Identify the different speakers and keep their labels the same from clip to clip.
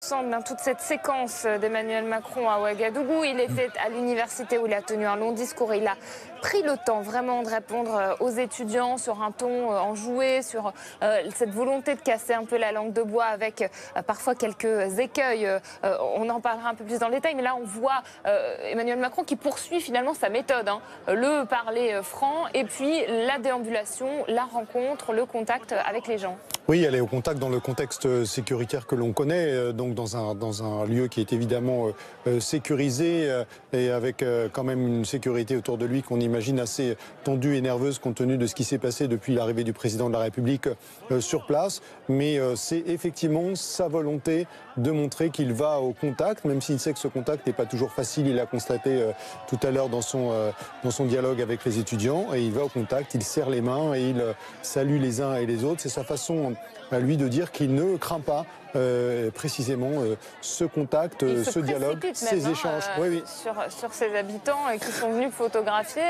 Speaker 1: dans toute cette séquence d'Emmanuel Macron à Ouagadougou. Il était à l'université où il a tenu un long discours et il a pris le temps vraiment de répondre aux étudiants sur un ton enjoué, sur cette volonté de casser un peu la langue de bois avec parfois quelques écueils. On en parlera un peu plus dans le détail, mais là on voit Emmanuel Macron qui poursuit finalement sa méthode, le parler franc et puis la déambulation, la rencontre, le contact avec les gens.
Speaker 2: Oui, elle est au contact dans le contexte sécuritaire que l'on connaît, donc dans un lieu qui est évidemment sécurisé et avec quand même une sécurité autour de lui qu'on imagine assez tendue et nerveuse compte tenu de ce qui s'est passé depuis l'arrivée du président de la République sur place. Mais c'est effectivement sa volonté de montrer qu'il va au contact, même s'il sait que ce contact n'est pas toujours facile. Il l'a constaté tout à l'heure dans son dialogue avec les étudiants. Et il va au contact, il serre les mains et il salue les uns et les autres. C'est sa façon à lui de dire qu'il ne craint pas précisément ce contact, ce dialogue, ces échanges. Oui.
Speaker 1: Sur ces habitants qui sont venus photographier,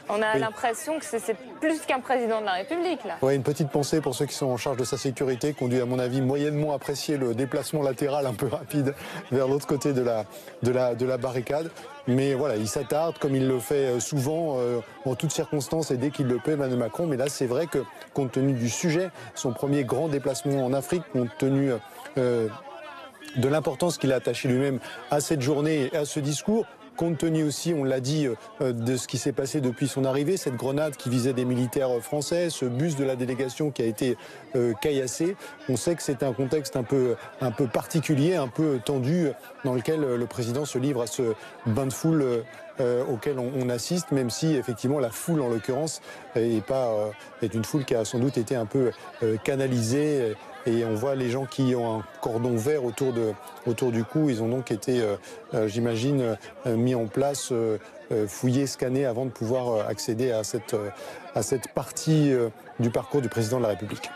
Speaker 1: on a l'impression que c'est plus qu'un président de la République là.
Speaker 2: Oui, une petite pensée pour ceux qui sont en charge de sa sécurité, qui ont dû à mon avis moyennement apprécier le déplacement latéral un peu rapide vers l'autre côté de la barricade. Mais voilà, il s'attarde comme il le fait souvent en toutes circonstances et dès qu'il le peut, Emmanuel Macron. Mais là, c'est vrai que compte tenu du sujet, son premier grand déplacement en Afrique, compte tenu de l'importance qu'il a attachée lui-même à cette journée et à ce discours, compte tenu aussi, on l'a dit, de ce qui s'est passé depuis son arrivée, cette grenade qui visait des militaires français, ce bus de la délégation qui a été caillassé. On sait que c'est un contexte un peu particulier, un peu tendu, dans lequel le président se livre à ce bain de foule auquel on assiste, même si effectivement la foule en l'occurrence est une foule qui a sans doute été un peu canalisée. Et on voit les gens qui ont un cordon vert autour du cou. Ils ont donc été, j'imagine, mis en place, fouillés, scannés avant de pouvoir accéder à cette partie du parcours du président de la République.